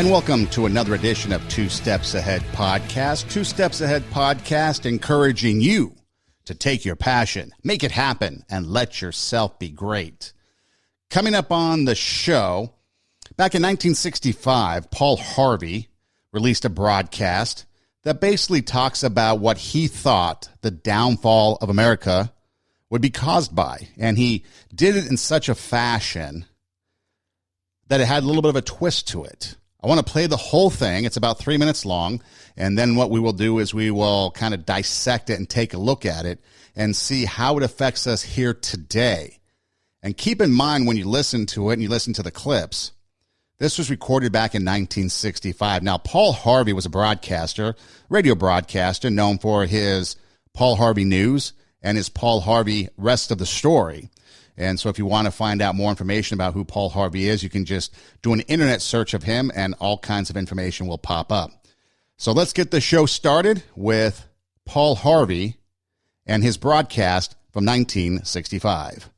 And welcome to another edition of Two Steps Ahead Podcast. Two Steps Ahead Podcast, encouraging you to take your passion, make it happen, and let yourself be great. Coming up on the show, back in 1965, Paul Harvey released a broadcast that basically talks about what he thought the downfall of America would be caused by. And he did it in such a fashion that it had a little bit of a twist to it. I want to play the whole thing. It's about 3 minutes long. And then what we will do is we will kind of dissect it and take a look at it and see how it affects us here today. And keep in mind when you listen to it and you listen to the clips, this was recorded back in 1965. Now, Paul Harvey was a broadcaster, radio broadcaster, known for his Paul Harvey News and his Paul Harvey Rest of the Story. And so if you want to find out more information about who Paul Harvey is, you can just do an internet search of him and all kinds of information will pop up. So let's get the show started with Paul Harvey and his broadcast from 1965.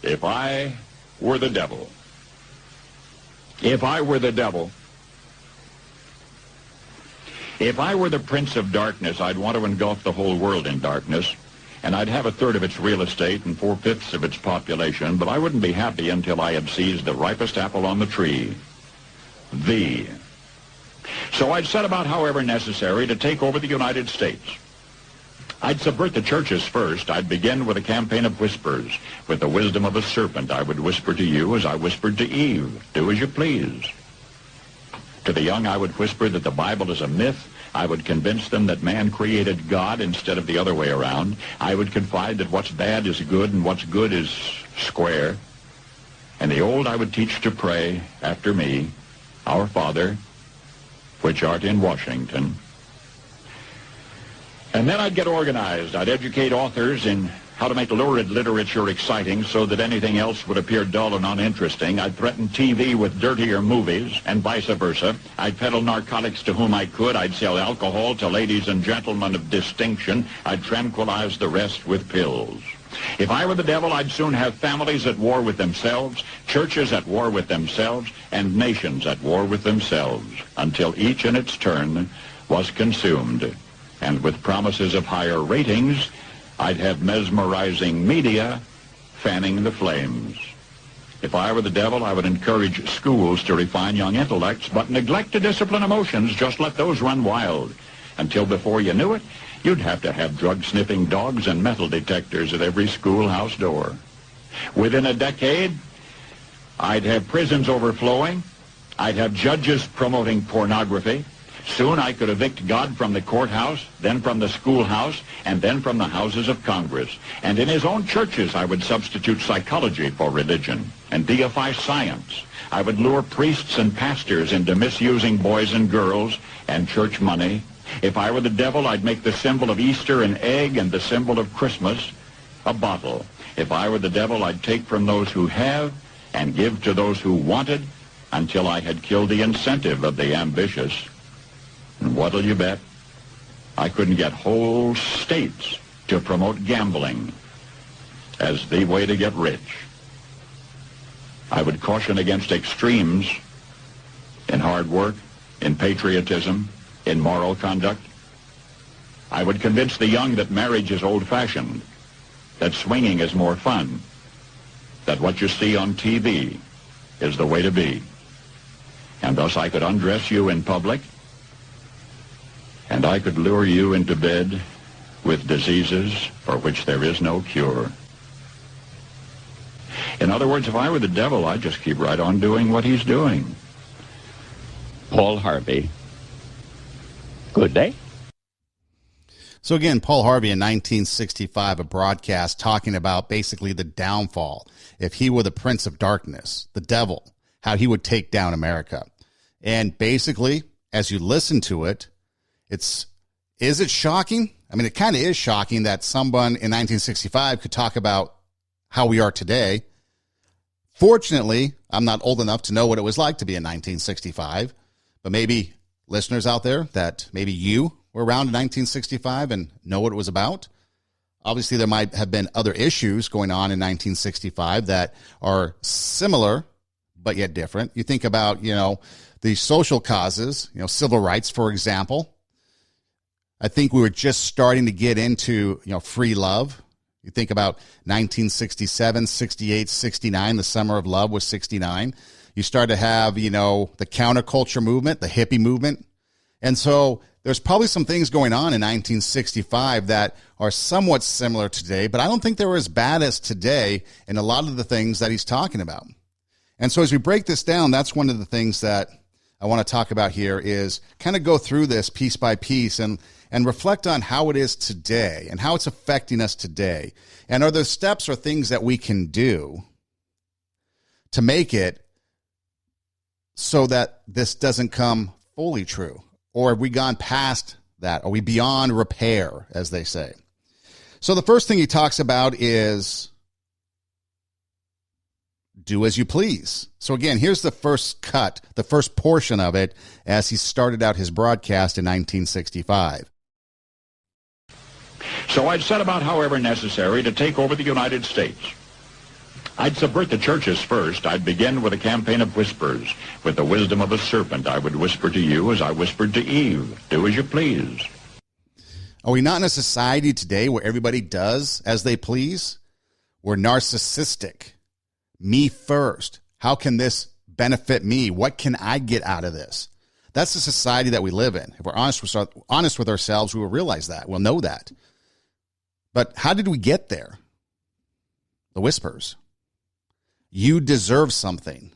If I were the devil, if I were the devil, if I were the prince of darkness, I'd want to engulf the whole world in darkness. And I'd have a third of its real estate and 4/5 of its population, but I wouldn't be happy until I had seized the ripest apple on the tree. So I'd set about, however necessary, to take over the United States. I'd subvert the churches first. I'd begin with a campaign of whispers. With the wisdom of a serpent, I would whisper to you as I whispered to Eve, do as you please. To the young, I would whisper that the Bible is a myth. I would convince them that man created God instead of the other way around. I would confide that what's bad is good and what's good is square. And the old I would teach to pray after me, Our Father, which art in Washington. And then I'd get organized. I'd educate authors in how to make lurid literature exciting so that anything else would appear dull and uninteresting. I'd threaten TV with dirtier movies and vice versa. I'd peddle narcotics to whom I could. I'd sell alcohol to ladies and gentlemen of distinction. I'd tranquilize the rest with pills. If I were the devil, I'd soon have families at war with themselves, churches at war with themselves, and nations at war with themselves, until each in its turn was consumed. And with promises of higher ratings, I'd have mesmerizing media fanning the flames. If I were the devil, I would encourage schools to refine young intellects, but neglect to discipline emotions. Just let those run wild. Until before you knew it, you'd have to have drug-sniffing dogs and metal detectors at every schoolhouse door. Within a decade, I'd have prisons overflowing. I'd have judges promoting pornography. Soon I could evict God from the courthouse, then from the schoolhouse, and then from the houses of Congress. And in his own churches, I would substitute psychology for religion and deify science. I would lure priests and pastors into misusing boys and girls and church money. If I were the devil, I'd make the symbol of Easter an egg and the symbol of Christmas a bottle. If I were the devil, I'd take from those who have and give to those who wanted until I had killed the incentive of the ambitious. And what'll you bet? I couldn't get whole states to promote gambling as the way to get rich. I would caution against extremes in hard work, in patriotism, in moral conduct. I would convince the young that marriage is old-fashioned, that swinging is more fun, that what you see on TV is the way to be. And thus I could undress you in public, and I could lure you into bed with diseases for which there is no cure. In other words, if I were the devil, I'd just keep right on doing what he's doing. Paul Harvey. Good day. So again, Paul Harvey in 1965, a broadcast talking about basically the downfall. If he were the prince of darkness, the devil, how he would take down America. And basically, as you listen to it, is it shocking? I mean, it kind of is shocking that someone in 1965 could talk about how we are today. Fortunately, I'm not old enough to know what it was like to be in 1965, but maybe listeners out there that maybe you were around in 1965 and know what it was about. Obviously, there might have been other issues going on in 1965 that are similar but yet different. You think about, the social causes, civil rights, for example. I think we were just starting to get into, free love. You think about 1967, 68, 69, the summer of love was 69. You start to have, the counterculture movement, the hippie movement. And so there's probably some things going on in 1965 that are somewhat similar today, but I don't think they were as bad as today in a lot of the things that he's talking about. And so as we break this down, that's one of the things that I want to talk about here is kind of go through this piece by piece and reflect on how it is today and how it's affecting us today. And are there steps or things that we can do to make it so that this doesn't come fully true? Or have we gone past that? Are we beyond repair, as they say? So the first thing he talks about is do as you please. So again, here's the first cut, the first portion of it as he started out his broadcast in 1965. So I'd set about, however necessary, to take over the United States. I'd subvert the churches first. I'd begin with a campaign of whispers. With the wisdom of a serpent, I would whisper to you as I whispered to Eve, do as you please. Are we not in a society today where everybody does as they please? We're narcissistic. Me first. How can this benefit me? What can I get out of this? That's the society that we live in. If we're honest with ourselves, we will realize that. We'll know that. But how did we get there? The whispers. You deserve something.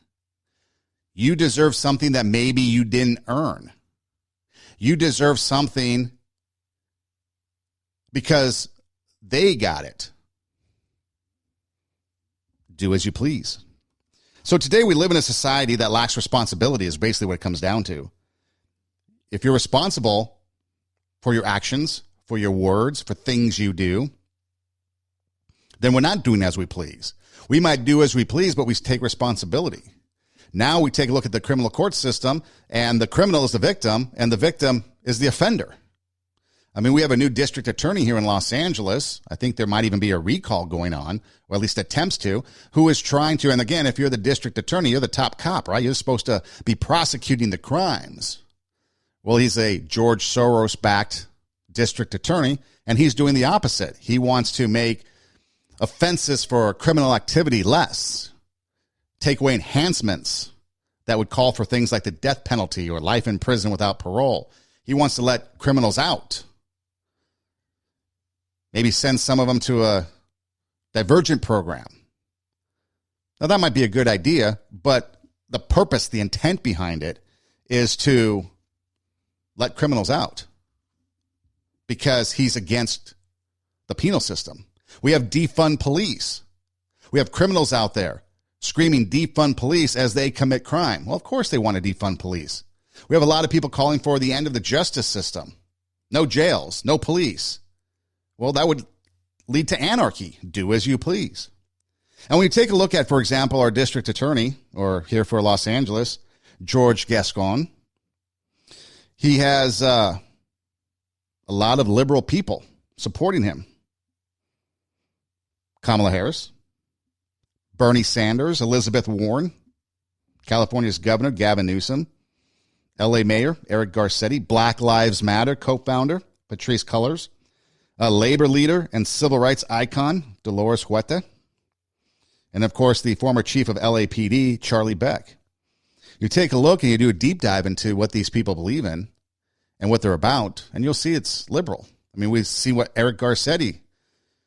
You deserve something that maybe you didn't earn. You deserve something because they got it. Do as you please. So today we live in a society that lacks responsibility is basically what it comes down to. If you're responsible for your actions, for your words, for things you do, then we're not doing as we please. We might do as we please, but we take responsibility. Now we take a look at the criminal court system, and the criminal is the victim, and the victim is the offender. I mean, we have a new district attorney here in Los Angeles. I think there might even be a recall going on, or at least attempts to, who is trying to, and again, if you're the district attorney, you're the top cop, right? You're supposed to be prosecuting the crimes. Well, he's a George Soros-backed district attorney, and he's doing the opposite. He wants to make offenses for criminal activity less, take away enhancements that would call for things like the death penalty or life in prison without parole. He wants to let criminals out. Maybe send some of them to a divergent program. Now, that might be a good idea, but the purpose, the intent behind it is to let criminals out because he's against the penal system. We have defund police. We have criminals out there screaming defund police as they commit crime. Well, of course they want to defund police. We have a lot of people calling for the end of the justice system. No jails, no police. Well, that would lead to anarchy. Do as you please. And when you take a look at, for example, our district attorney, or here for Los Angeles, George Gascon, he has a lot of liberal people supporting him. Kamala Harris, Bernie Sanders, Elizabeth Warren, California's governor, Gavin Newsom, L.A. Mayor, Eric Garcetti, Black Lives Matter co-founder, Patrisse Cullors, a labor leader and civil rights icon, Dolores Huerta, and, of course, the former chief of LAPD, Charlie Beck. You take a look and you do a deep dive into what these people believe in and what they're about, and you'll see it's liberal. I mean, we've seen what Eric Garcetti,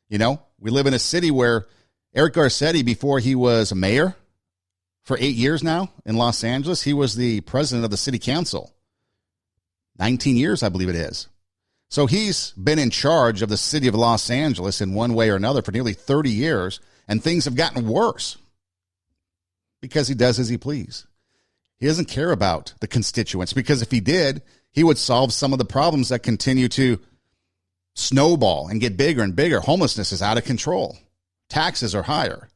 we live in a city where Eric Garcetti, before he was a mayor for 8 years now in Los Angeles, he was the president of the city council. 19 years, I believe it is. So he's been in charge of the city of Los Angeles in one way or another for nearly 30 years, and things have gotten worse because he does as he please. He doesn't care about the constituents, because if he did, he would solve some of the problems that continue to snowball and get bigger and bigger. Homelessness is out of control. Taxes are higher.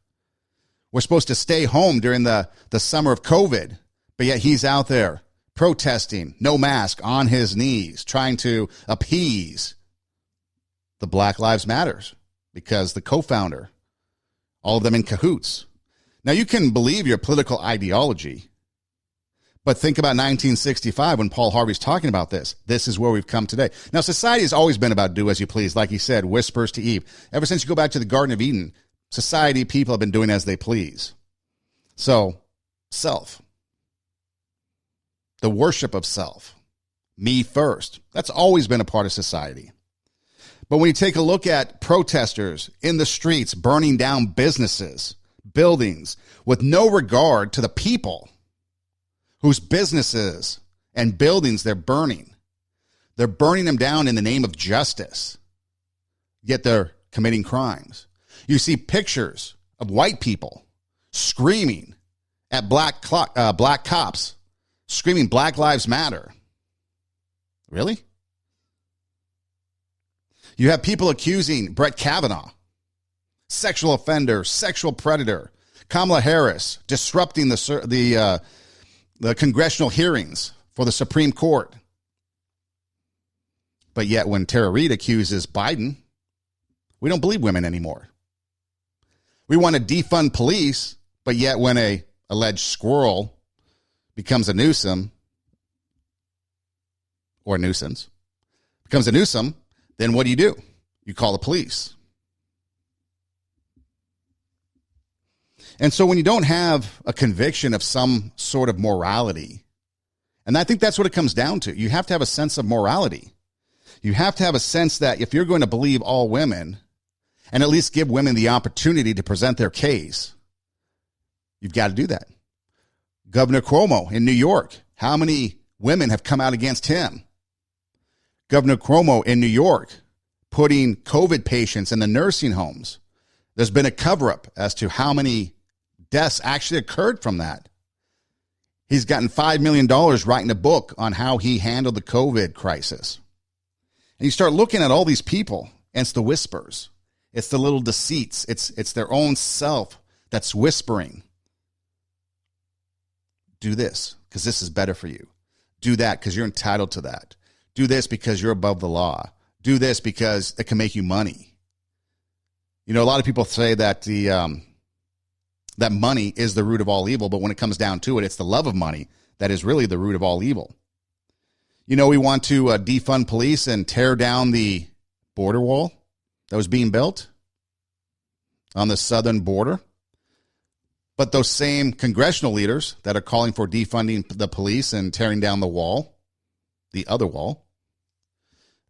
We're supposed to stay home during the summer of COVID, but yet he's out there protesting, no mask, on his knees, trying to appease the Black Lives Matters because the co-founder, all of them in cahoots. Now, you can believe your political ideology, but think about 1965 when Paul Harvey's talking about this. This is where we've come today. Now, society has always been about do as you please. Like he said, whispers to Eve. Ever since you go back to the Garden of Eden, society, people have been doing as they please. So, self. The worship of self. Me first. That's always been a part of society. But when you take a look at protesters in the streets burning down businesses, buildings, with no regard to the people whose businesses and buildings they're burning them down in the name of justice, yet they're committing crimes. You see pictures of white people screaming at black cops, screaming Black Lives Matter. Really? You have people accusing Brett Kavanaugh, sexual offender, sexual predator, Kamala Harris disrupting the congressional hearings for the Supreme Court. But yet when Tara Reade accuses Biden, we don't believe women anymore. We want to defund police, but yet when a alleged squirrel becomes a nuisance, then what do? You call the police. And so when you don't have a conviction of some sort of morality, and I think that's what it comes down to, you have to have a sense of morality. You have to have a sense that if you're going to believe all women and at least give women the opportunity to present their case, you've got to do that. Governor Cuomo in New York, how many women have come out against him? Governor Cuomo in New York putting COVID patients in the nursing homes. There's been a cover-up as to how many deaths actually occurred from that. He's gotten $5 million writing a book on how he handled the COVID crisis. And you start looking at all these people, and it's the whispers. It's the little deceits. It's their own self that's whispering. Do this because this is better for you. Do that because you're entitled to that. Do this because you're above the law. Do this because it can make you money. You know, a lot of people say that that money is the root of all evil, but when it comes down to it, it's the love of money that is really the root of all evil. You know, we want to defund police and tear down the border wall that was being built on the southern border. But those same congressional leaders that are calling for defunding the police and tearing down the wall, the other wall,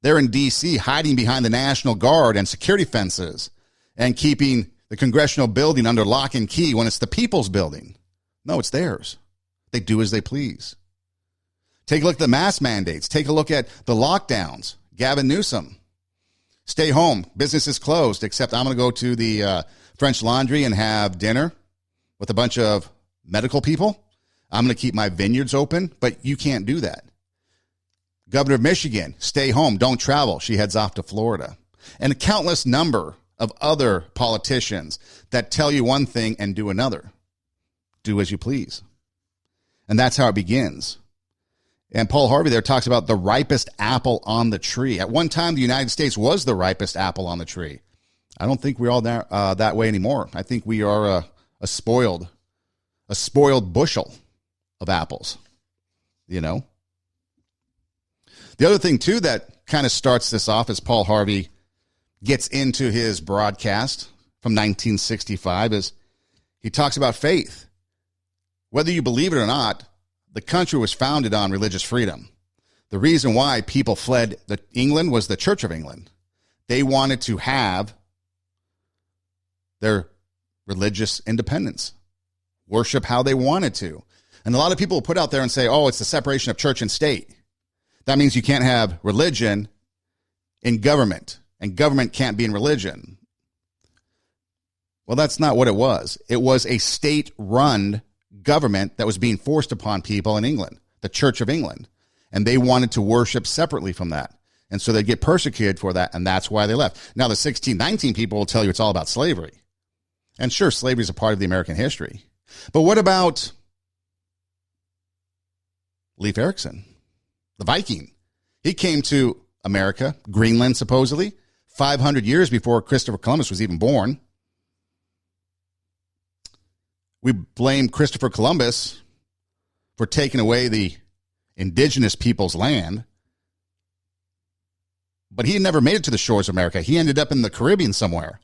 they're in D.C. hiding behind the National Guard and security fences and keeping the congressional building under lock and key when it's the people's building. No, it's theirs. They do as they please. Take a look at the mask mandates. Take a look at the lockdowns. Gavin Newsom. Stay home. Business is closed, except I'm going to go to the French Laundry and have dinner with a bunch of medical people. I'm going to keep my vineyards open, but you can't do that. Governor of Michigan, stay home, don't travel. She heads off to Florida. And a countless number of other politicians that tell you one thing and do another. Do as you please. And that's how it begins. And Paul Harvey there talks about the ripest apple on the tree. At one time, the United States was the ripest apple on the tree. I don't think we're all that way anymore. I think we are a spoiled bushel of apples, you know. The other thing, too, that kind of starts this off as Paul Harvey gets into his broadcast from 1965 is he talks about faith. Whether you believe it or not, the country was founded on religious freedom. The reason why people fled England was the Church of England. They wanted to have their religious independence, worship how they wanted to. And a lot of people will put out there and say, oh, it's the separation of church and state. That means you can't have religion in government, and government can't be in religion. Well, that's not what it was. It was a state-run government that was being forced upon people in England, the Church of England, and they wanted to worship separately from that. And so they'd get persecuted for that, and that's why they left. Now, the 1619 people will tell you it's all about slavery. And sure, slavery is a part of the American history. But what about Leif Erikson, the Viking? He came to America, Greenland supposedly, 500 years before Christopher Columbus was even born. We blame Christopher Columbus for taking away the indigenous people's land. But he never made it to the shores of America. He ended up in the Caribbean somewhere.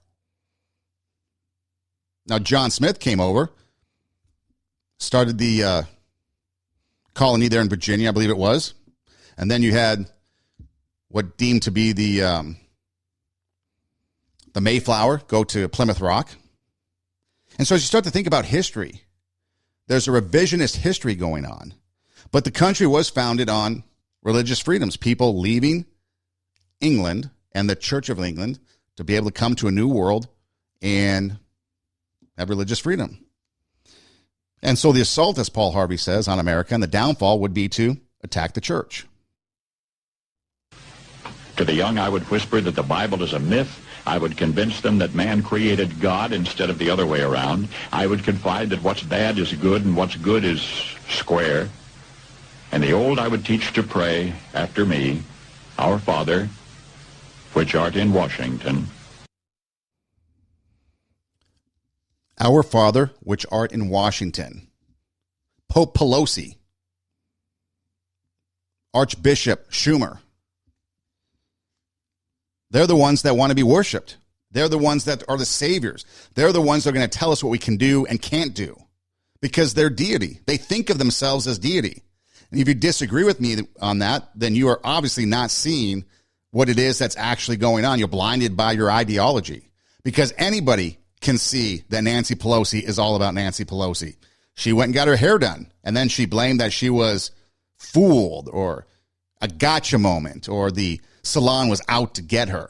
Now, John Smith came over, started the colony there in Virginia, I believe it was. And then you had what deemed to be the Mayflower go to Plymouth Rock. And so as you start to think about history, there's a revisionist history going on. But the country was founded on religious freedoms, people leaving England and the Church of England to be able to come to a new world and have religious freedom. And so the assault, as Paul Harvey says, on America and the downfall would be to attack the church. To the young, I would whisper that the Bible is a myth. I would convince them that man created God instead of the other way around. I would confide that what's bad is good and what's good is square. And the old I would teach to pray after me, Our Father, which art in Washington. Our Father, which art in Washington. Pope Pelosi. Archbishop Schumer. They're the ones that want to be worshiped. They're the ones that are the saviors. They're the ones that are going to tell us what we can do and can't do because they're deity. They think of themselves as deity. And if you disagree with me on that, then you are obviously not seeing what it is that's actually going on. You're blinded by your ideology because anybody can see that Nancy Pelosi is all about Nancy Pelosi. She went and got her hair done, and then she blamed that she was fooled or a gotcha moment or the salon was out to get her.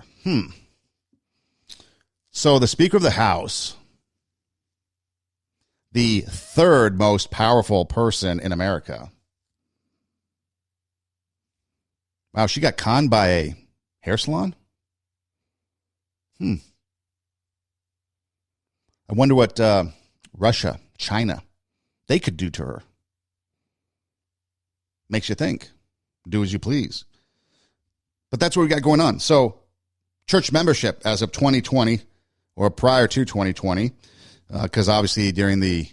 So the Speaker of the House, the third most powerful person in America. Wow, she got conned by a hair salon? I wonder what Russia, China, they could do to her. Makes you think. Do as you please. But that's what we got going on. So church membership as of 2020 or prior to 2020, because obviously during the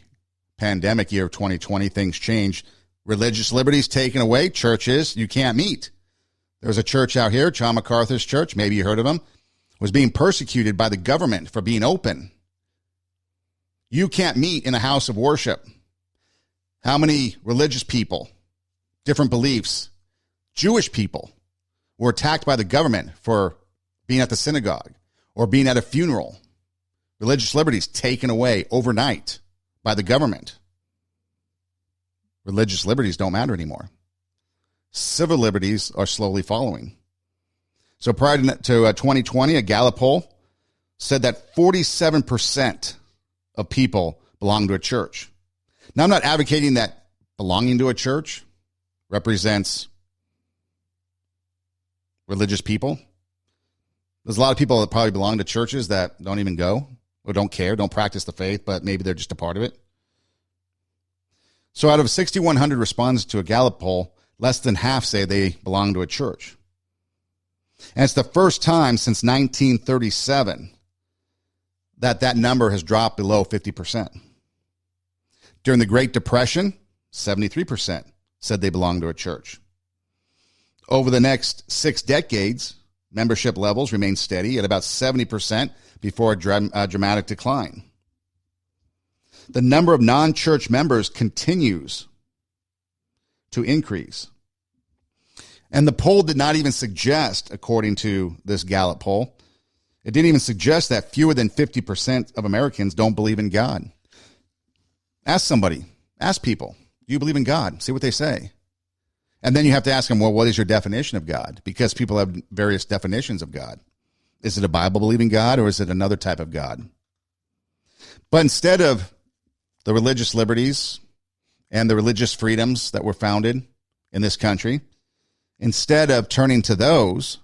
pandemic year of 2020, things changed. Religious liberties taken away. Churches, you can't meet. There was a church out here, John MacArthur's church, maybe you heard of him, was being persecuted by the government for being open. You can't meet in a house of worship. How many religious people, different beliefs, Jewish people were attacked by the government for being at the synagogue or being at a funeral? Religious liberties taken away overnight by the government. Religious liberties don't matter anymore. Civil liberties are slowly following. So prior to 2020, a Gallup poll said that 47% of people belong to a church. Now, I'm not advocating that belonging to a church represents religious people. There's a lot of people that probably belong to churches that don't even go or don't care, don't practice the faith, but maybe they're just a part of it. So out of 6,100 respondents to a Gallup poll, less than half say they belong to a church. And it's the first time since 1937 that number has dropped below 50%. During the Great Depression, 73% said they belonged to a church. Over the next 6 decades, membership levels remain steady at about 70% before a dramatic decline. The number of non-church members continues to increase. And the poll did not even suggest, according to this Gallup poll, it didn't even suggest that fewer than 50% of Americans don't believe in God. Ask somebody, ask people, do you believe in God? See what they say. And then you have to ask them, well, what is your definition of God? Because people have various definitions of God. Is it a Bible-believing God or is it another type of God? But instead of the religious liberties and the religious freedoms that were founded in this country, instead of turning to those,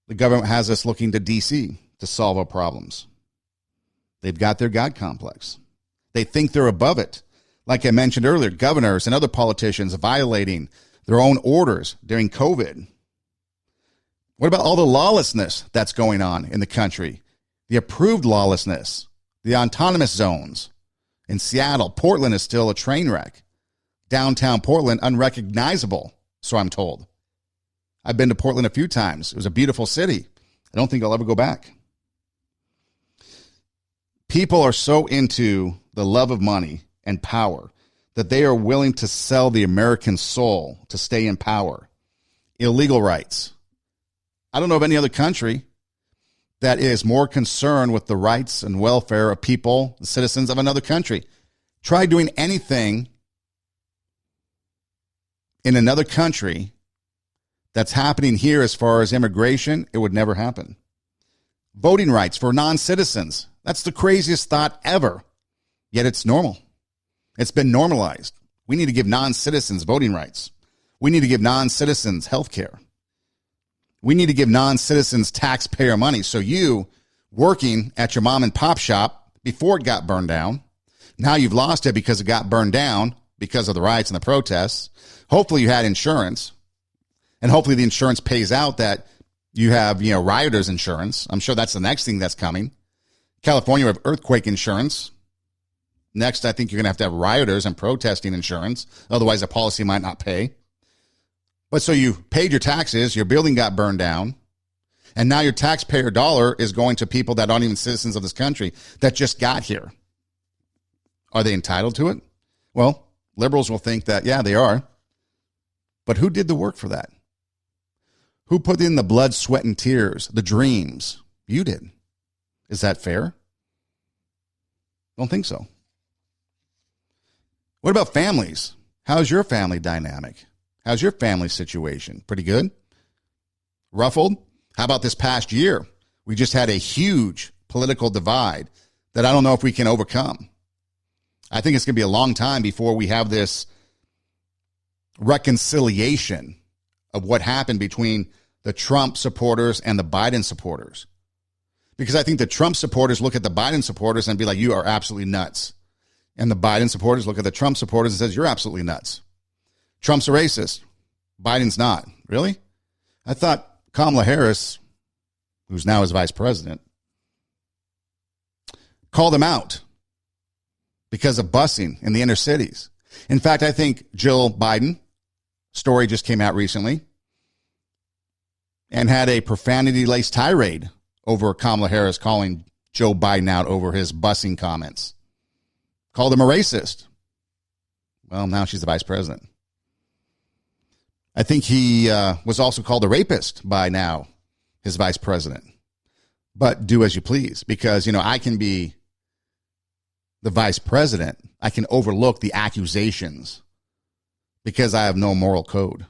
the government has us looking to D.C. to solve our problems. They've got their God complex. They think they're above it. Like I mentioned earlier, governors and other politicians violating their own orders during COVID. What about all the lawlessness that's going on in the country? The approved lawlessness The autonomous zones in Seattle. Portland is still a train wreck. Downtown Portland, unrecognizable, so I'm told. I've been to Portland a few times. It was a beautiful city. I don't think I'll ever go back. People are so into the love of money and power that they are willing to sell the American soul to stay in power. Illegal rights. I don't know of any other country that is more concerned with the rights and welfare of people, the citizens of another country. Try doing anything in another country that's happening here as far as immigration, it would never happen. Voting rights for non-citizens. That's the craziest thought ever. Yet it's normal. It's been normalized. We need to give non-citizens voting rights. We need to give non-citizens health care. We need to give non-citizens taxpayer money. So you, working at your mom and pop shop before it got burned down, now you've lost it because it got burned down because of the riots and the protests. Hopefully you had insurance, and hopefully the insurance pays out that you have, rioters insurance. I'm sure that's the next thing that's coming. California, we have earthquake insurance. Next, I think you're going to have rioters and protesting insurance. Otherwise, the policy might not pay. But so you paid your taxes, your building got burned down, and now your taxpayer dollar is going to people that aren't even citizens of this country that just got here. Are they entitled to it? Well, liberals will think that, yeah, they are. But who did the work for that? Who put in the blood, sweat, and tears, the dreams? You did. Is that fair? Don't think so. What about families? How's your family dynamic? How's your family situation? Pretty good? Ruffled? How about this past year? We just had a huge political divide that I don't know if we can overcome. I think it's going to be a long time before we have this reconciliation of what happened between the Trump supporters and the Biden supporters. Because I think the Trump supporters look at the Biden supporters and be like, you are absolutely nuts. And the Biden supporters look at the Trump supporters and says, you're absolutely nuts. Trump's a racist. Biden's not. Really? I thought Kamala Harris, who's now his vice president, called him out because of busing in the inner cities. In fact, I think Jill Biden, story just came out recently, and had a profanity-laced tirade over Kamala Harris calling Joe Biden out over his busing comments. Called him a racist. Well, now she's the vice president. I think he was also called a rapist by now his vice president. But do as you please, because, I can be the vice president. I can overlook the accusations because I have no moral code.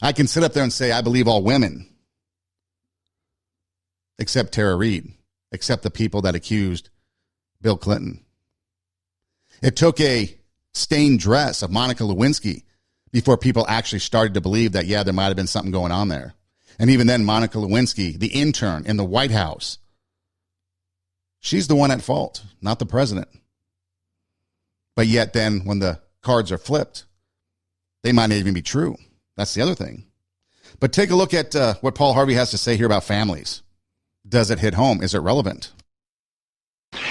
I can sit up there and say, I believe all women, except Tara Reid, except the people that accused Bill Clinton. It took a stained dress of Monica Lewinsky before people actually started to believe that, yeah, there might have been something going on there. And even then, Monica Lewinsky, the intern in the White House, she's the one at fault, not the president. But yet then, when the cards are flipped, they might not even be true. That's the other thing. But take a look at what Paul Harvey has to say here about families. Does it hit home? Is it relevant?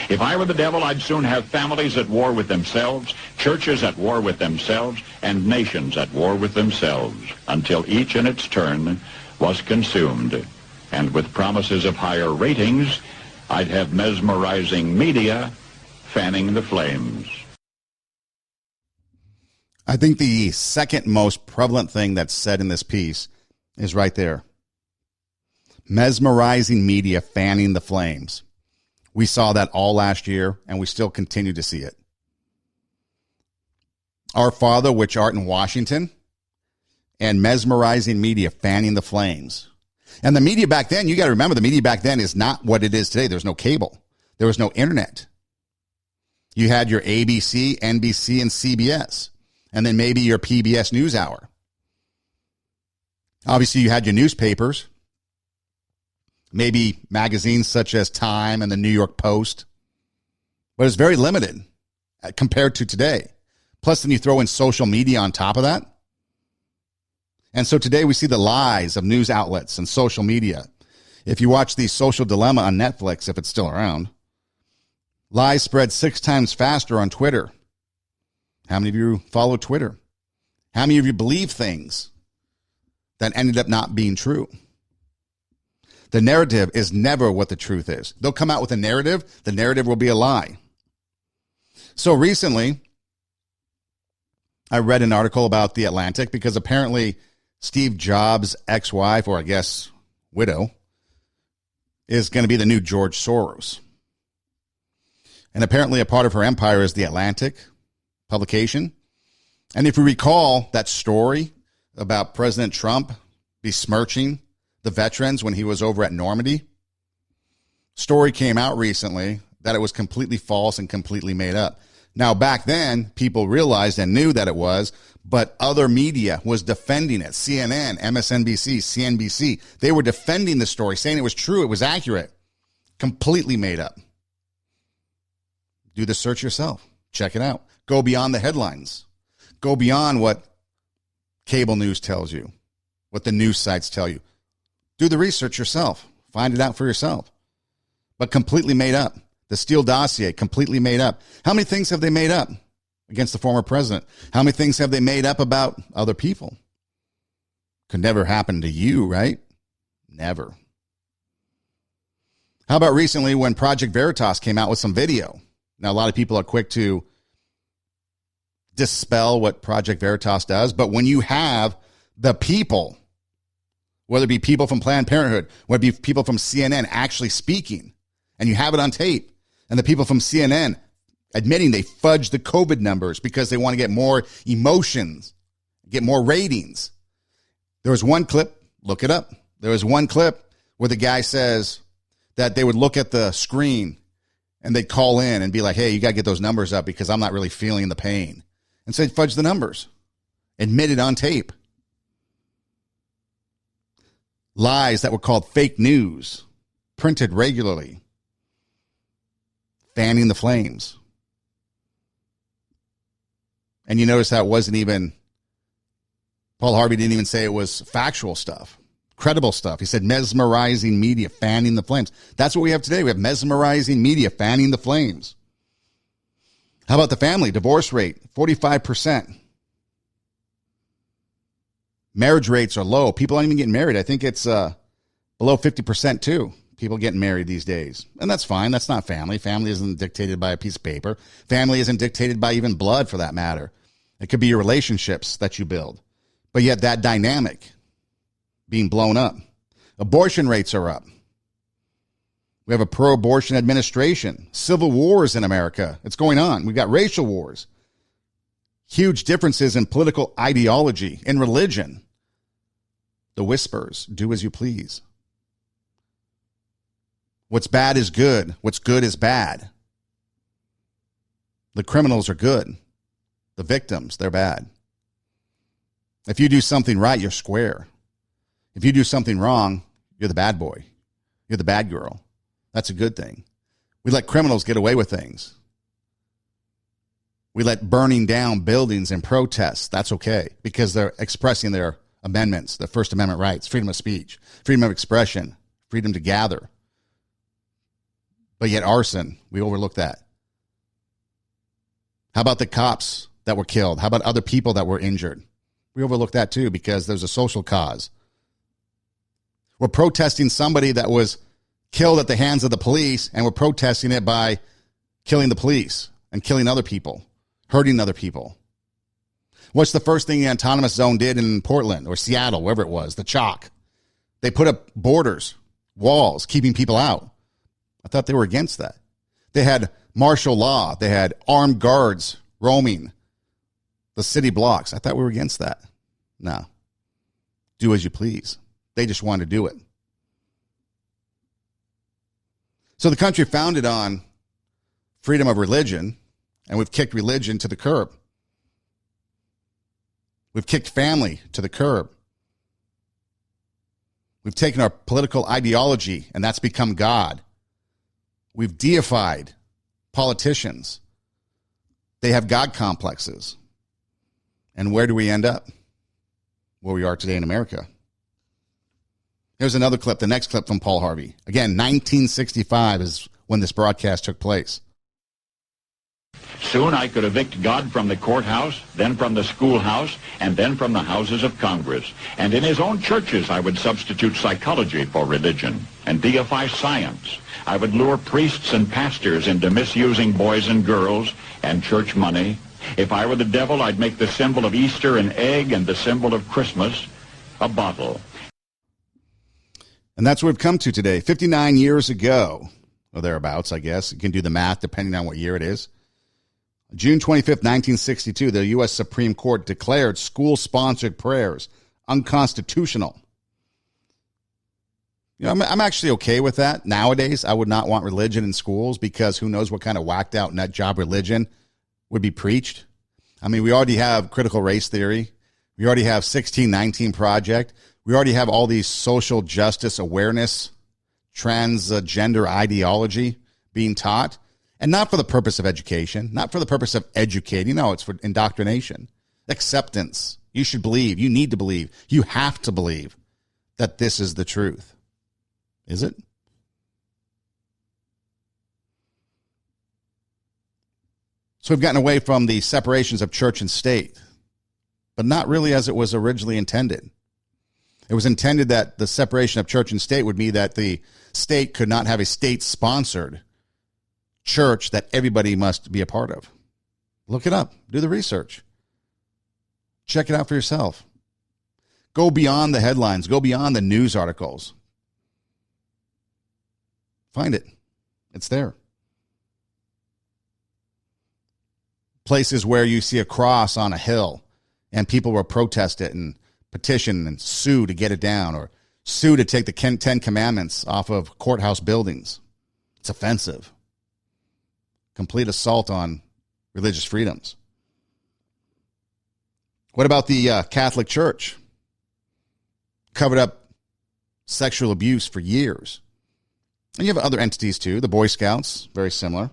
If I were the devil, I'd soon have families at war with themselves, churches at war with themselves, and nations at war with themselves, until each in its turn was consumed. And with promises of higher ratings, I'd have mesmerizing media fanning the flames. I think the second most prevalent thing that's said in this piece is right there. Mesmerizing media fanning the flames. We saw that all last year, and we still continue to see it. Our Father, which art in Washington, and mesmerizing media fanning the flames. And the media back then, you got to remember, the media back then is not what it is today. There's no cable. There was no internet. You had your ABC, NBC, and CBS, and then maybe your PBS NewsHour. Obviously, you had your newspapers, maybe magazines such as Time and the New York Post, but it's very limited compared to today. Plus, then you throw in social media on top of that. And so today we see the lies of news outlets and social media. If you watch the Social Dilemma on Netflix, if it's still around, Lies spread 6 times faster on Twitter. How many of you follow Twitter? How many of you believe things that ended up not being true? The narrative is never what the truth is. They'll come out with a narrative. The narrative will be a lie. So recently, I read an article about The Atlantic because apparently Steve Jobs' ex-wife, or I guess widow, is going to be the new George Soros. And apparently a part of her empire is The Atlantic publication. And if you recall that story about President Trump besmirching the veterans when he was over at Normandy, story came out recently that it was completely false and completely made up. Now, back then, people realized and knew that it was, but other media was defending it. CNN, MSNBC, CNBC, they were defending the story, saying it was true, it was accurate. Completely made up. Do the search yourself. Check it out. Go beyond the headlines. Go beyond what cable news tells you, what the news sites tell you. Do the research yourself. Find it out for yourself. But completely made up. The Steele dossier, completely made up. How many things have they made up against the former president? How many things have they made up about other people? Could never happen to you, right? Never. How about recently when Project Veritas came out with some video? Now, a lot of people are quick to dispel what Project Veritas does, but when you have the people, whether it be people from Planned Parenthood, whether it be people from CNN actually speaking, and you have it on tape, and the people from CNN admitting they fudged the COVID numbers because they want to get more emotions, get more ratings. There was one clip, look it up. There was one clip where the guy says that they would look at the screen and they'd call in and be like, hey, you got to get those numbers up because I'm not really feeling the pain. And so they'd fudge the numbers, admitted on tape. Lies that were called fake news, printed regularly. Fanning the flames. And you notice how it wasn't even, Paul Harvey didn't even say it was factual stuff, credible stuff. He said mesmerizing media, fanning the flames. That's what we have today. We have mesmerizing media, fanning the flames. How about the family? Divorce rate, 45%. Marriage rates are low. People aren't even getting married. I think it's below 50% too. People getting married these days. And that's fine. That's not family. Family isn't dictated by a piece of paper. Family isn't dictated by even blood, for that matter. It could be your relationships that you build. But yet that dynamic being blown up. Abortion rates are up. We have a pro-abortion administration. Civil wars in America. It's going on. We've got racial wars. Huge differences in political ideology, in religion. The whispers, do as you please. What's bad is good. What's good is bad. The criminals are good. The victims, they're bad. If you do something right, you're square. If you do something wrong, you're the bad boy. You're the bad girl. That's a good thing. We let criminals get away with things. We let burning down buildings and protests. That's okay because they're expressing their amendments, their First Amendment rights, freedom of speech, freedom of expression, freedom to gather. But yet arson, we overlook that. How about the cops that were killed? How about other people that were injured? We overlook that too because there's a social cause. We're protesting somebody that was killed at the hands of the police, and we're protesting it by killing the police and killing other people, hurting other people. What's the first thing the autonomous zone did in Portland or Seattle, wherever it was, the chalk? They put up borders, walls, keeping people out. I thought they were against that. They had martial law. They had armed guards roaming the city blocks. I thought we were against that. No. Do as you please. They just wanted to do it. So the country founded on freedom of religion, and we've kicked religion to the curb. We've kicked family to the curb. We've taken our political ideology, and that's become God. We've deified politicians. They have God complexes. And where do we end up? Where we are today in America. Here's another clip, the next clip from Paul Harvey. Again, 1965 is when this broadcast took place. Soon I could evict God from the courthouse, then from the schoolhouse, and then from the houses of Congress. And in his own churches I would substitute psychology for religion and deify science. I would lure priests and pastors into misusing boys and girls and church money. If I were the devil, I'd make the symbol of Easter an egg and the symbol of Christmas a bottle. And that's what we've come to today. 59 years ago, or thereabouts, I guess. You can do the math depending on what year it is. June 25th, 1962, the U.S. Supreme Court declared school-sponsored prayers unconstitutional. You know, I'm actually okay with that. Nowadays, I would not want religion in schools because who knows what kind of whacked-out nut job religion would be preached. I mean, we already have critical race theory. We already have 1619 Project. We already have all these social justice awareness, transgender ideology being taught. And not for the purpose of education, not for the purpose of educating. No, it's for indoctrination, acceptance. You should believe. You need to believe. You have to believe that this is the truth. Is it? So we've gotten away from the separations of church and state, but not really as it was originally intended. It was intended that the separation of church and state would be that the state could not have a state-sponsored church that everybody must be a part of. Look it up. Do the research. Check it out for yourself. Go beyond the headlines. Go beyond the news articles. Find it. It's there. Places where you see a cross on a hill and people will protest it and petition and sue to get it down or sue to take the 10 Commandments off of courthouse buildings. It's offensive. Complete assault on religious freedoms. What about the Catholic Church? Covered up sexual abuse for years. And you have other entities too. The Boy Scouts, very similar.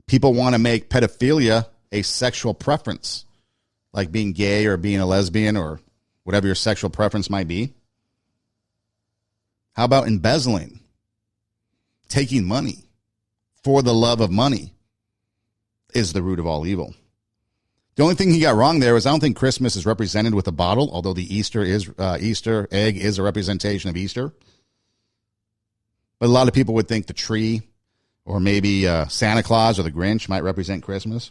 People want to make pedophilia a sexual preference, like being gay or being a lesbian or whatever your sexual preference might be. How about embezzling? Taking money for the love of money is the root of all evil. The only thing he got wrong there is I don't think Christmas is represented with a bottle, although the Easter egg is a representation of Easter. But a lot of people would think the tree or maybe Santa Claus or the Grinch might represent Christmas.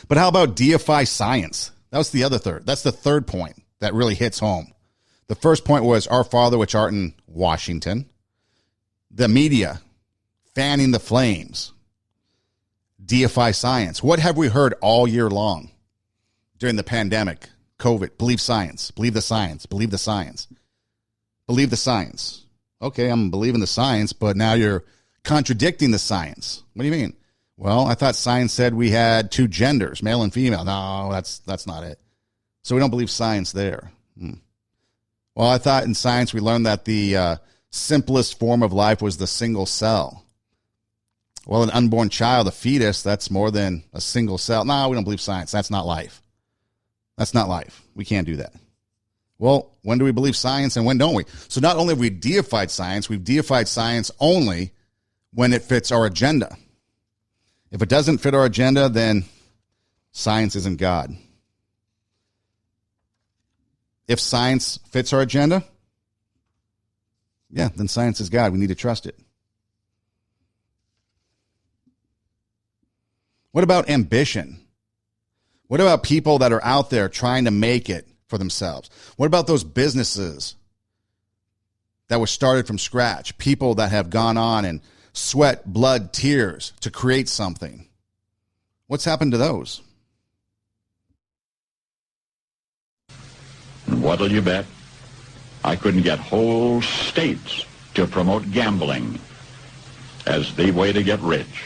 But how about deify science? That's the other third. That's the third point that really hits home. The first point was Our Father which art in Washington. The media fanning the flames. Deify science. What have we heard all year long during the pandemic? COVID. Believe science. Believe the science. Believe the science. Believe the science. Okay, I'm believing the science, but now you're contradicting the science. What do you mean? Well, I thought science said we had two genders, male and female. No, that's not it. So we don't believe science there. Well, I thought in science we learned that the simplest form of life was the single cell. Well, an unborn child, a fetus, that's more than a single cell. No, we don't believe science. That's not life. That's not life. We can't do that. Well, when do we believe science and when don't we? So not only have we deified science, we've deified science only when it fits our agenda. If it doesn't fit our agenda, then science isn't God. If science fits our agenda, yeah, then science is God. We need to trust it. What about ambition? What about people that are out there trying to make it for themselves? What about those businesses that were started from scratch? People that have gone on and sweat, blood, tears to create something. What's happened to those? What'll you bet? I couldn't get whole states to promote gambling as the way to get rich.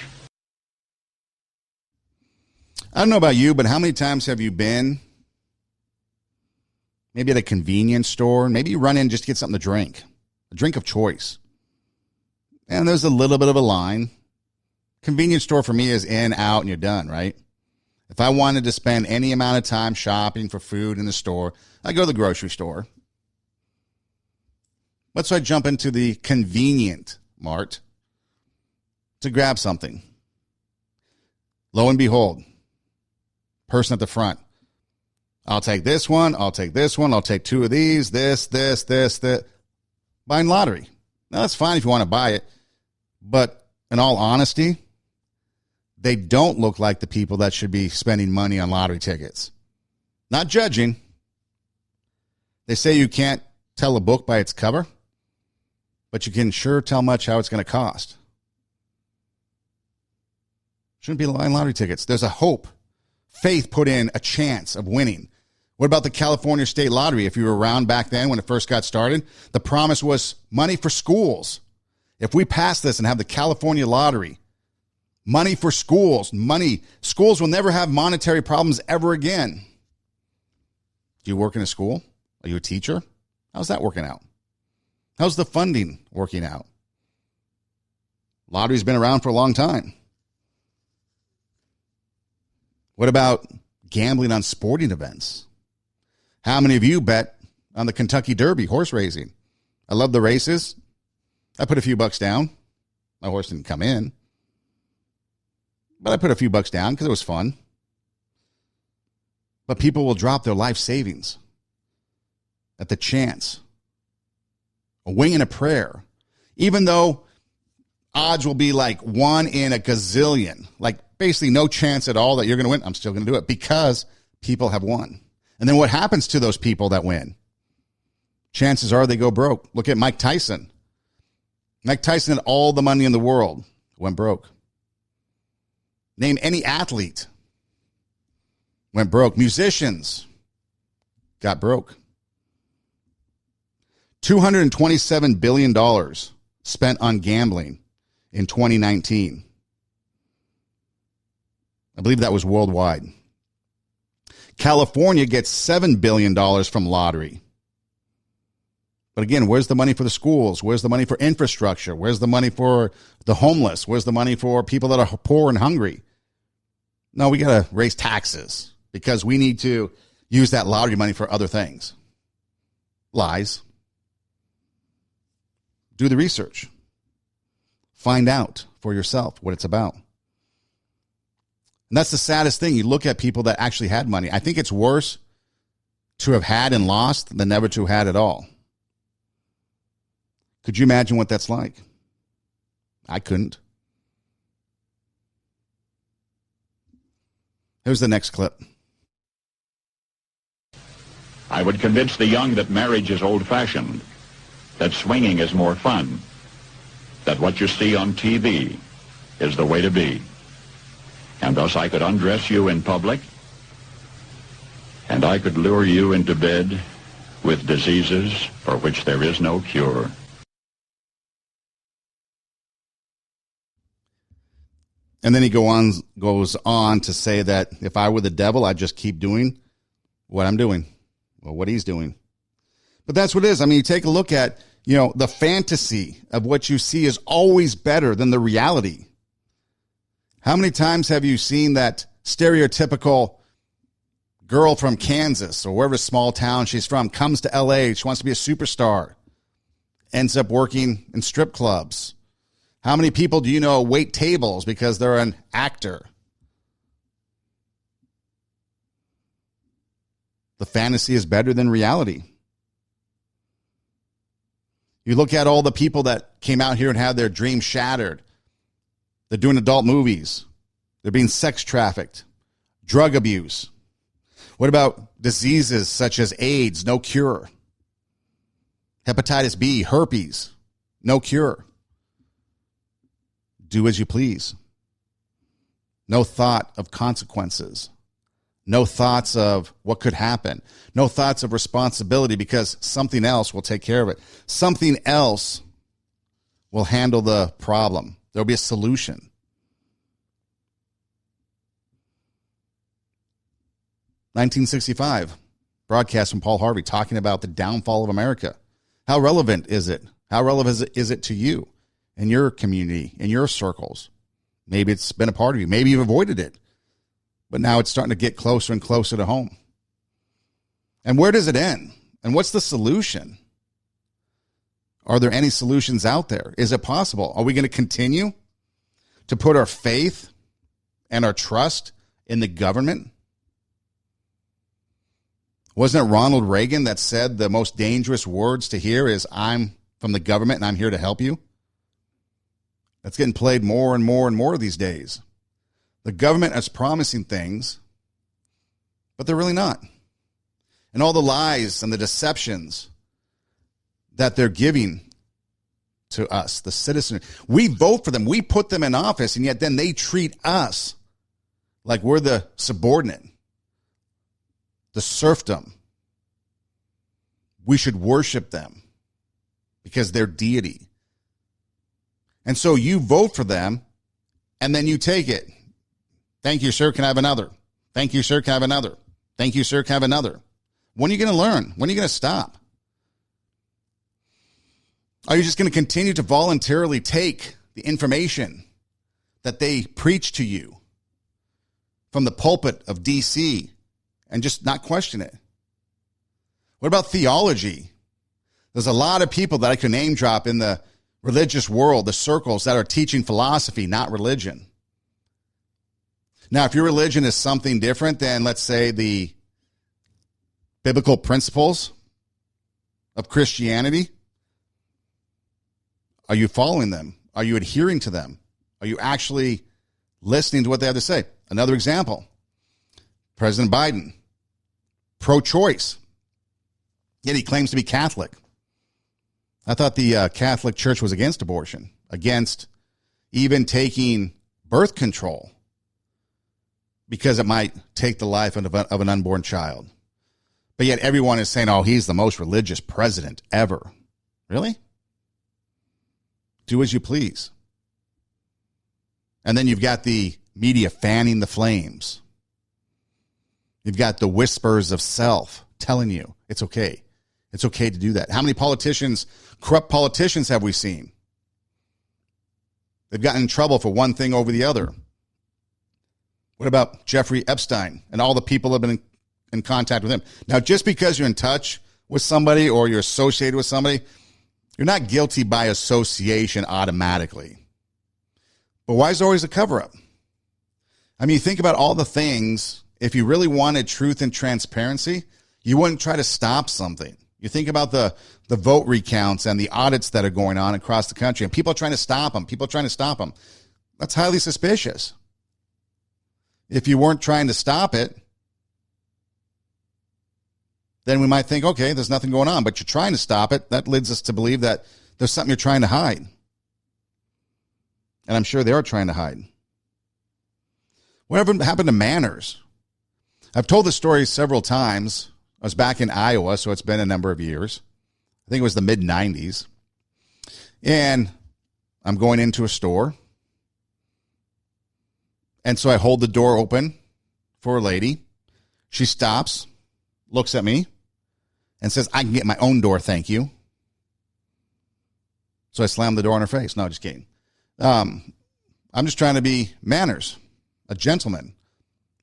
I don't know about you, but how many times have you been maybe at a convenience store? Maybe you run in just to get something to drink, a drink of choice. And there's a little bit of a line. Convenience store for me is in, out, and you're done, right? If I wanted to spend any amount of time shopping for food in the store, I go to the grocery store. But so I jump into the convenient mart to grab something. Lo and behold, person at the front. I'll take this one. I'll take this one. I'll take two of these. This. Buying lottery. Now, that's fine if you want to buy it. But in all honesty, they don't look like the people that should be spending money on lottery tickets. Not judging. They say you can't tell a book by its cover, but you can sure tell much how it's going to cost. Shouldn't be buying lottery tickets. There's a hope. Faith put in a chance of winning. What about the California State Lottery? If you were around back then when it first got started, the promise was money for schools. If we pass this and have the California Lottery, money for schools, schools will never have monetary problems ever again. Do you work in a school? Are you a teacher? How's that working out? How's the funding working out? Lottery's been around for a long time. What about gambling on sporting events? How many of you bet on the Kentucky Derby, horse racing? I love the races. I put a few bucks down. My horse didn't come in. But I put a few bucks down because it was fun. But people will drop their life savings at the chance. A wing and a prayer. Even though odds will be like 1 in a gazillion. Like basically no chance at all that you're going to win. I'm still going to do it because people have won. And then what happens to those people that win? Chances are they go broke. Look at Mike Tyson. Mike Tyson had all the money in the world, went broke. Name any athlete, went broke. Musicians got broke. $227 billion spent on gambling in 2019. I believe that was worldwide. California gets $7 billion from lottery. But again, where's the money for the schools? Where's the money for infrastructure? Where's the money for the homeless? Where's the money for people that are poor and hungry? No, we got to raise taxes because we need to use that lottery money for other things. Lies. Do the research. Find out for yourself what it's about. And that's the saddest thing. You look at people that actually had money. I think it's worse to have had and lost than never to have had at all. Could you imagine what that's like? I couldn't. Here's the next clip. I would convince the young that marriage is old-fashioned, that swinging is more fun, that what you see on TV is the way to be. And thus I could undress you in public, and I could lure you into bed with diseases for which there is no cure. And then he goes on to say that if I were the devil, I'd just keep doing what I'm doing, or what he's doing. But that's what it is. I mean, you take a look at, the fantasy of what you see is always better than the reality. How many times have you seen that stereotypical girl from Kansas or wherever small town she's from comes to LA, she wants to be a superstar, ends up working in strip clubs? How many people do you know wait tables because they're an actor? The fantasy is better than reality. You look at all the people that came out here and had their dreams shattered. They're doing adult movies. They're being sex trafficked, drug abuse. What about diseases such as AIDS? No cure. Hepatitis B, herpes, no cure. Do as you please. No thought of consequences. No thoughts of what could happen. No thoughts of responsibility because something else will take care of it. Something else will handle the problem. There'll be a solution. (1965) broadcast from Paul Harvey talking about the downfall of America. How relevant is it? How relevant is it to you in your community, in your circles? Maybe it's been a part of you. Maybe you've avoided it. But now it's starting to get closer and closer to home. And where does it end? And what's the solution? Are there any solutions out there? Is it possible? Are we going to continue to put our faith and our trust in the government? Wasn't it Ronald Reagan that said the most dangerous words to hear is, I'm from the government and I'm here to help you? That's getting played more and more and more these days. The government is promising things, but they're really not. And all the lies and the deceptions that they're giving to us, the citizens, we vote for them, we put them in office, and yet then they treat us like we're the subordinate, the serfdom. We should worship them because they're deity. And so you vote for them, and then you take it. Thank you, sir. Can I have another? Thank you, sir. Can I have another? Thank you, sir. Can I have another? When are you going to learn? When are you going to stop? Are you just going to continue to voluntarily take the information that they preach to you from the pulpit of D.C. and just not question it? What about theology? There's a lot of people that I can name drop in the religious world, the circles that are teaching philosophy, not religion. Now, if your religion is something different than, let's say, the biblical principles of Christianity, are you following them? Are you adhering to them? Are you actually listening to what they have to say? Another example, President Biden, pro-choice, yet he claims to be Catholic. I thought the Catholic Church was against abortion, against even taking birth control because it might take the life of an unborn child. But yet everyone is saying, oh, he's the most religious president ever. Really? Do as you please. And then you've got the media fanning the flames. You've got the whispers of self telling you it's okay. It's okay to do that. How many politicians, corrupt politicians have we seen? They've gotten in trouble for one thing over the other. What about Jeffrey Epstein and all the people that have been in contact with him? Now, just because you're in touch with somebody or you're associated with somebody, you're not guilty by association automatically. But why is there always a cover-up? I mean, think about all the things. If you really wanted truth and transparency, you wouldn't try to stop something. You think about the vote recounts and the audits that are going on across the country, and people are trying to stop them. People are trying to stop them. That's highly suspicious. If you weren't trying to stop it, then we might think, okay, there's nothing going on, but you're trying to stop it. That leads us to believe that there's something you're trying to hide. And I'm sure they are trying to hide. Whatever happened to manners? I've told this story several times. I was back in Iowa, so it's been a number of years. I think it was the mid-90s. And I'm going into a store. And so I hold the door open for a lady. She stops, looks at me, and says, I can get my own door, thank you. So I slammed the door in her face. No, just kidding. I'm just trying to be manners, a gentleman.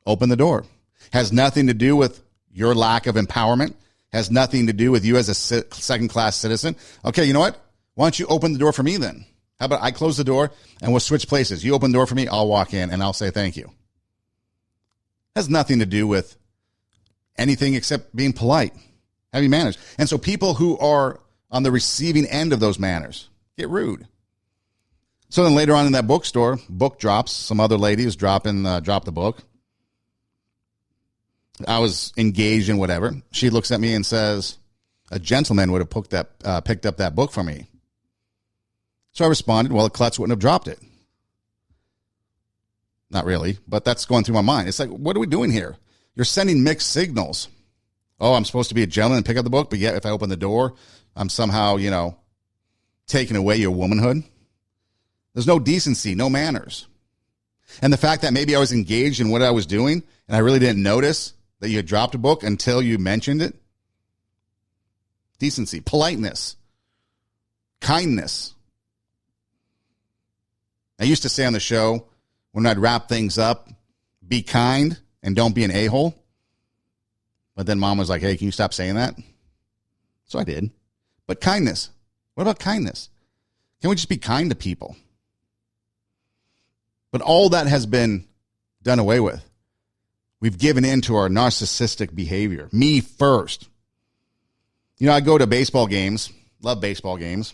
Open the door. Has nothing to do with your lack of empowerment. Has nothing to do with you as a second-class citizen. Okay, you know what? Why don't you open the door for me then? How about I close the door and we'll switch places. You open the door for me, I'll walk in and I'll say thank you. Has nothing to do with anything except being polite, having manners. And so people who are on the receiving end of those manners get rude. So then later on in that bookstore, book drops. Some other lady was dropped the book. I was engaged in whatever. She looks at me and says, a gentleman would have picked up that book for me. So I responded, well, a klutz wouldn't have dropped it. Not really, but that's going through my mind. It's like, what are we doing here? You're sending mixed signals. Oh, I'm supposed to be a gentleman and pick up the book, but yet if I open the door, I'm somehow, taking away your womanhood. There's no decency, no manners. And the fact that maybe I was engaged in what I was doing and I really didn't notice that you had dropped a book until you mentioned it. Decency, politeness, kindness. I used to say on the show when I'd wrap things up, be kind and don't be an a-hole. But then mom was like, hey, can you stop saying that? So I did. But kindness. What about kindness? Can we just be kind to people? But all that has been done away with. We've given in to our narcissistic behavior. Me first. You know, I go to baseball games, love baseball games,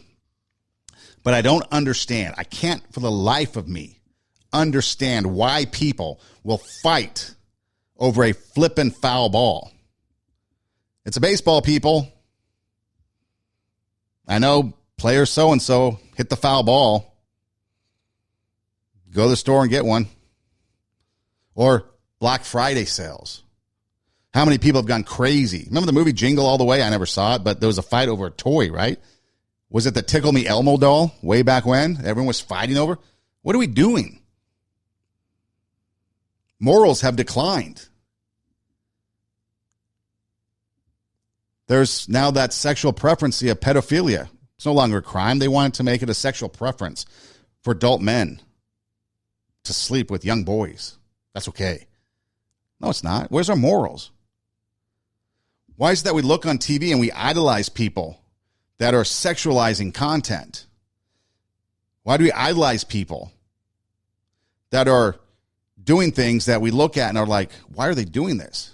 but I don't understand. I can't for the life of me understand why people will fight over a flippin' foul ball. It's a baseball, people. I know player so-and-so hit the foul ball. Go to the store and get one. Or Black Friday sales. How many people have gone crazy? Remember the movie Jingle All the Way? I never saw it, but there was a fight over a toy, right? Was it the Tickle Me Elmo doll way back when? Everyone was fighting over? What are we doing? Morals have declined. There's now that sexual preference of pedophilia. It's no longer a crime. They wanted to make it a sexual preference for adult men to sleep with young boys. That's okay. No, it's not. Where's our morals? Why is it that we look on TV and we idolize people that are sexualizing content? Why do we idolize people that are doing things that we look at and are like, why are they doing this?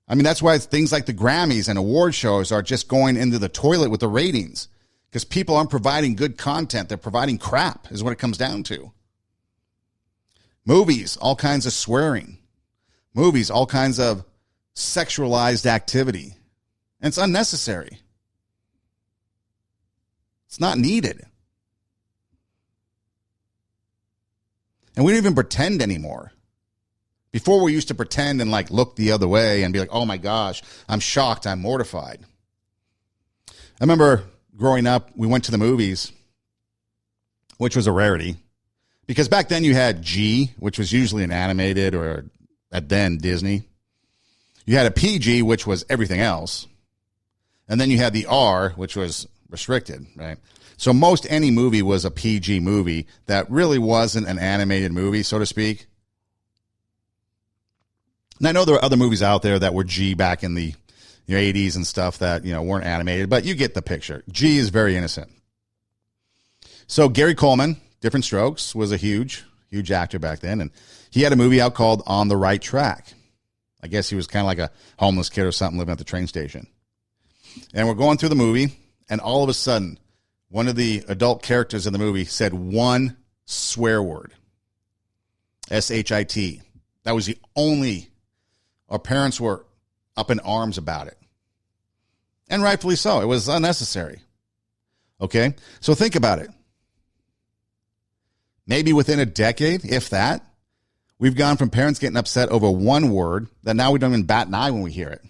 I mean, that's why things like the Grammys and award shows are just going into the toilet with the ratings, because people aren't providing good content. They're providing crap is what it comes down to. Movies, all kinds of swearing. Movies, all kinds of sexualized activity. And it's unnecessary. It's not needed. And we don't even pretend anymore. Before we used to pretend and like look the other way and be like, oh my gosh, I'm shocked, I'm mortified. I remember growing up, we went to the movies, which was a rarity. Because back then you had G, which was usually an animated, or at then Disney. You had a PG, which was everything else. And then you had the R, which was restricted, right? So most any movie was a PG movie that really wasn't an animated movie, so to speak. And I know there were other movies out there that were G back in the 80s and stuff that, weren't animated, but you get the picture. G is very innocent. So Gary Coleman, Different Strokes, was a huge actor back then, and he had a movie out called On the Right Track. I guess he was kind of like a homeless kid or something living at the train station. And we're going through the movie, and all of a sudden, one of the adult characters in the movie said one swear word. S-H-I-T. That was the only. Our parents were up in arms about it. And rightfully so. It was unnecessary. Okay? So think about it. Maybe within a decade, if that, we've gone from parents getting upset over one word that now we don't even bat an eye when we hear it.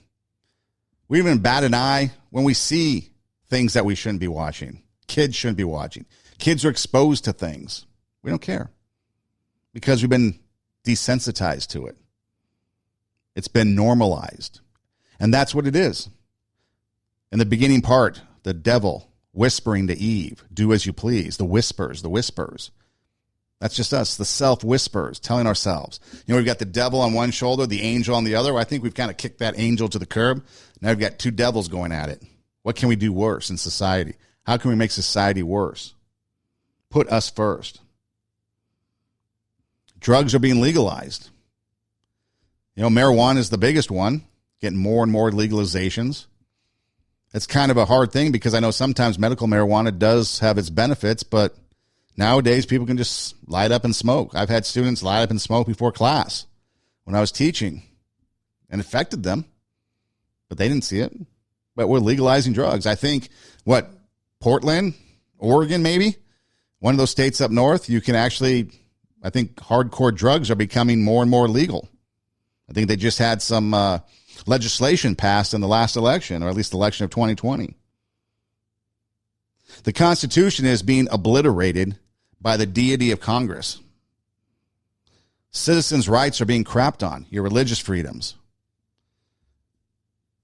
We even bat an eye when we see things that we shouldn't be watching. Kids shouldn't be watching. Kids are exposed to things. We don't care because we've been desensitized to it. It's been normalized. And that's what it is. In the beginning part, the devil whispering to Eve, do as you please, the whispers. That's just us, the self-whispers, telling ourselves. We've got the devil on one shoulder, the angel on the other. I think we've kind of kicked that angel to the curb. Now we've got two devils going at it. What can we do worse in society? How can we make society worse? Put us first. Drugs are being legalized. Marijuana is the biggest one, getting more and more legalizations. It's kind of a hard thing because I know sometimes medical marijuana does have its benefits, but nowadays, people can just light up and smoke. I've had students light up and smoke before class when I was teaching, and it affected them, but they didn't see it. But we're legalizing drugs. I think, Portland, Oregon, maybe? One of those states up north, you can actually, I think hardcore drugs are becoming more and more legal. I think they just had some legislation passed in the last election, or at least the election of 2020. The Constitution is being obliterated by the deity of Congress. Citizens' rights are being crapped on, your religious freedoms.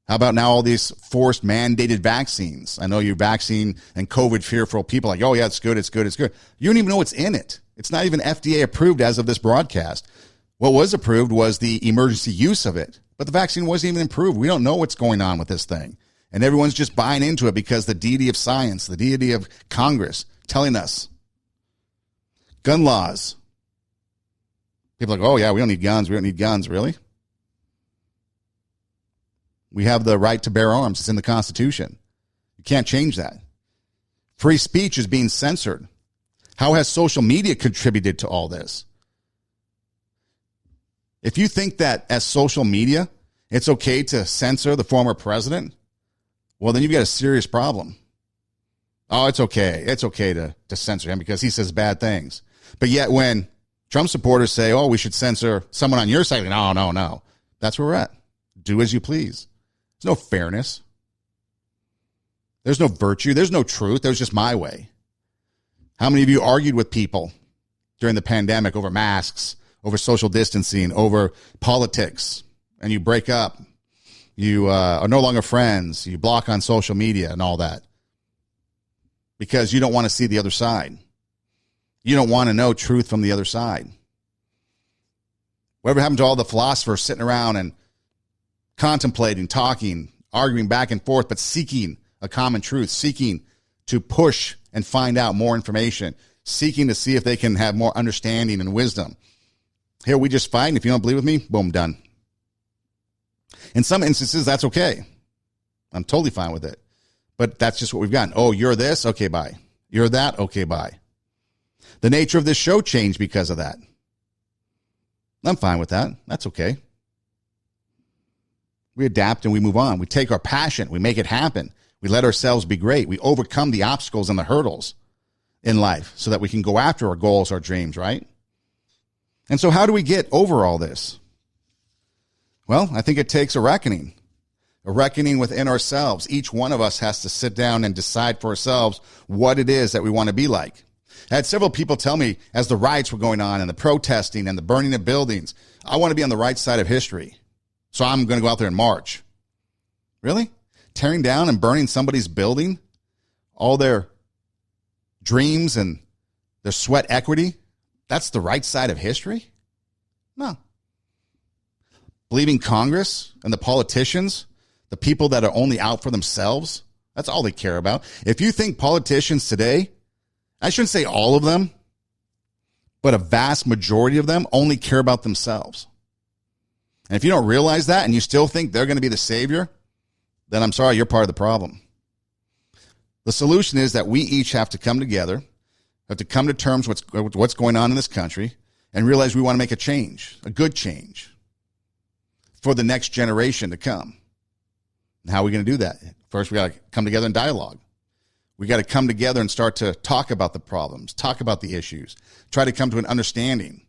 How about now all these forced mandated vaccines? I know you're vaccine and COVID fearful people like, oh yeah, it's good. You don't even know what's in it. It's not even FDA approved as of this broadcast. What was approved was the emergency use of it, but the vaccine wasn't even approved. We don't know what's going on with this thing. And everyone's just buying into it because the deity of science, the deity of Congress telling us. Gun laws. People are like, oh, yeah, we don't need guns. We don't need guns. Really? We have the right to bear arms. It's in the Constitution. You can't change that. Free speech is being censored. How has social media contributed to all this? If you think that as social media, it's okay to censor the former president, well, then you've got a serious problem. Oh, it's okay. It's okay to censor him because he says bad things. But yet when Trump supporters say, oh, we should censor someone on your side, no. That's where we're at. Do as you please. There's no fairness. There's no virtue. There's no truth. There's just my way. How many of you argued with people during the pandemic over masks, over social distancing, over politics, and you break up? You are no longer friends. You block on social media and all that because you don't want to see the other side. You don't want to know truth from the other side. Whatever happened to all the philosophers sitting around and contemplating, talking, arguing back and forth, but seeking a common truth, seeking to push and find out more information, seeking to see if they can have more understanding and wisdom. Here we just fight, and if you don't believe with me, boom, done. In some instances, that's okay. I'm totally fine with it. But that's just what we've gotten. Oh, you're this? Okay, bye. You're that? Okay, bye. The nature of this show changed because of that. I'm fine with that. That's okay. We adapt and we move on. We take our passion. We make it happen. We let ourselves be great. We overcome the obstacles and the hurdles in life so that we can go after our goals, our dreams, right? And so how do we get over all this? Well, I think it takes a reckoning within ourselves. Each one of us has to sit down and decide for ourselves what it is that we want to be like. I had several people tell me as the riots were going on and the protesting and the burning of buildings, I want to be on the right side of history. So I'm going to go out there and march. Really? Tearing down and burning somebody's building, all their dreams and their sweat equity, that's the right side of history? No. Believing Congress and the politicians, the people that are only out for themselves, that's all they care about. If you think politicians today, I shouldn't say all of them, but a vast majority of them only care about themselves. And if you don't realize that and you still think they're going to be the savior, then I'm sorry, you're part of the problem. The solution is that we each have to come together, have to come to terms with what's going on in this country and realize we want to make a change, a good change for the next generation to come. And how are we going to do that? First, we got to come together and dialogue. We got to come together and start to talk about the problems, talk about the issues, try to come to an understanding.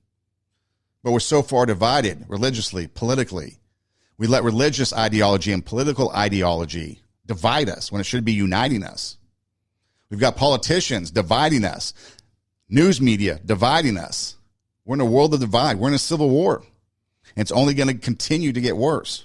But we're so far divided religiously, politically. We let religious ideology and political ideology divide us when it should be uniting us. We've got politicians dividing us, news media dividing us. We're in a world of divide. We're in a civil war. And it's only going to continue to get worse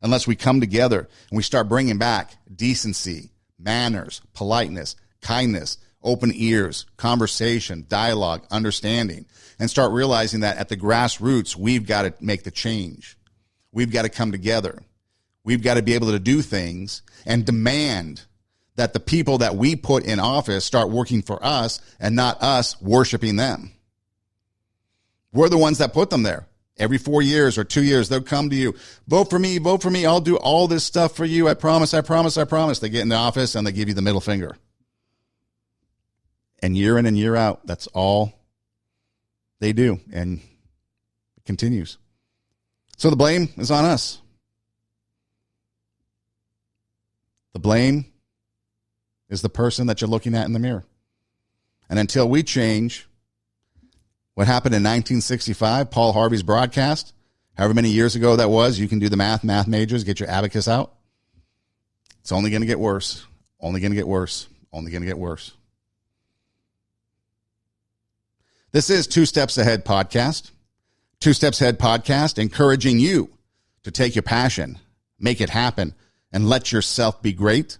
unless we come together and we start bringing back decency, manners, politeness, kindness, open ears, conversation, dialogue, understanding, and start realizing that at the grassroots, we've got to make the change. We've got to come together. We've got to be able to do things and demand that the people that we put in office start working for us and not us worshiping them. We're the ones that put them there. Every 4 years or 2 years, they'll come to you. Vote for me. I'll do all this stuff for you. I promise. They get in the office and they give you the middle finger. And year in and year out, that's all they do. And it continues. So the blame is on us. The blame is the person that you're looking at in the mirror. And until we change what happened in 1965, Paul Harvey's broadcast, however many years ago that was, you can do the math majors, get your abacus out. It's only going to get worse. Only going to get worse. Only going to get worse. This is Two Steps Ahead Podcast. Two Steps Ahead Podcast, encouraging you to take your passion, make it happen, and let yourself be great.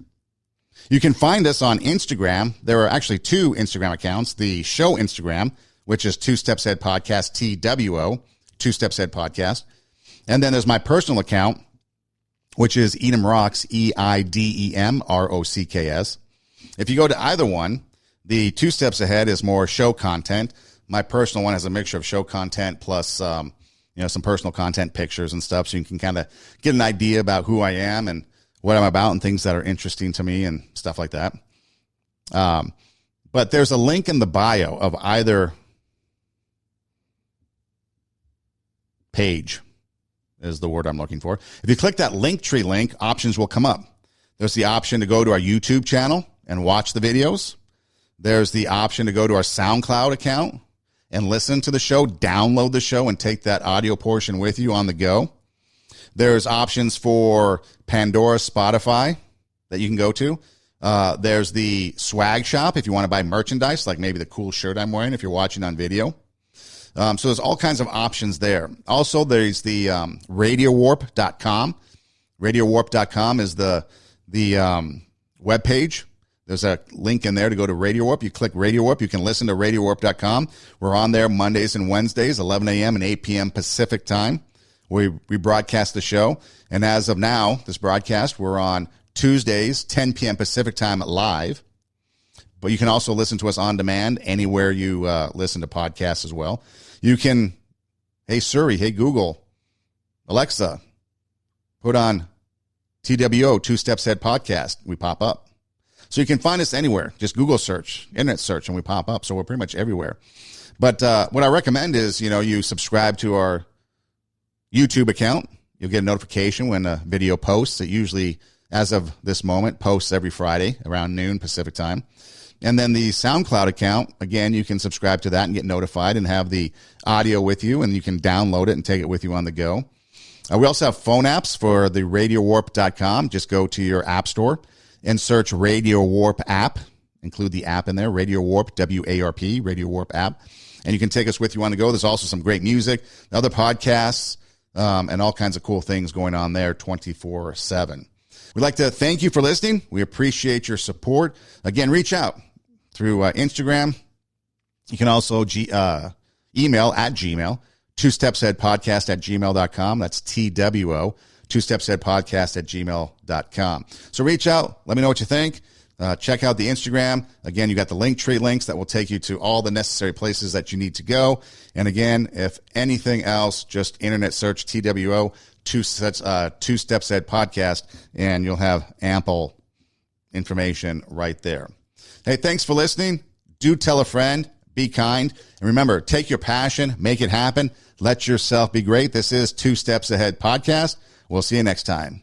You can find us on Instagram. There are actually two Instagram accounts. The show Instagram, which is Two Steps Ahead Podcast, TWO, Two Steps Ahead Podcast. And then there's my personal account, which is Edem Rocks, EIDEM ROCKS. If you go to either one, the Two Steps Ahead is more show content. My personal one has a mixture of show content plus, some personal content, pictures and stuff. So you can kind of get an idea about who I am and what I'm about and things that are interesting to me and stuff like that. But there's a link in the bio of either page is the word I'm looking for. If you click that Linktree link, options will come up. There's the option to go to our YouTube channel and watch the videos. There's the option to go to our SoundCloud account and listen to the show, download the show, and take that audio portion with you on the go. There's options for Pandora, Spotify that you can go to. There's the swag shop if you want to buy merchandise, like maybe the cool shirt I'm wearing if you're watching on video. So there's all kinds of options there. Also, there's the RadioWarp.com. RadioWarp.com is the webpage. There's a link in there to go to Radio Warp. You click Radio Warp. You can listen to RadioWarp.com. We're on there Mondays and Wednesdays, 11 a.m. and 8 p.m. Pacific time. We broadcast the show. And as of now, this broadcast, we're on Tuesdays, 10 p.m. Pacific time live. But you can also listen to us on demand anywhere you listen to podcasts as well. You can, hey Siri, hey Google, Alexa, put on TWO, Two Steps Ahead Podcast. We pop up. So you can find us anywhere. Just Google search, internet search, and we pop up. So we're pretty much everywhere. But what I recommend is, you subscribe to our YouTube account. You'll get a notification when a video posts. It usually, as of this moment, posts every Friday around noon Pacific time. And then the SoundCloud account, again, you can subscribe to that and get notified and have the audio with you, and you can download it and take it with you on the go. We also have phone apps for the RadioWarp.com. Just go to your app store and search Radio Warp app. Include the app in there, Radio Warp, W-A-R-P, Radio Warp app. And you can take us with you on the go. There's also some great music, other podcasts, and all kinds of cool things going on there 24/7. We'd like to thank you for listening. We appreciate your support. Again, reach out through Instagram. You can also email at Gmail, twostepsaheadpodcast@gmail.com. That's TWO, twostepsaheadpodcast@gmail.com. So reach out. Let me know what you think. Check out the Instagram. Again, you got the Linktree links that will take you to all the necessary places that you need to go. And again, if anything else, just internet search TWO, Two Steps Ahead Podcast, and you'll have ample information right there. Hey, thanks for listening. Do tell a friend. Be kind. And remember, take your passion, make it happen. Let yourself be great. This is Two Steps Ahead Podcast. We'll see you next time.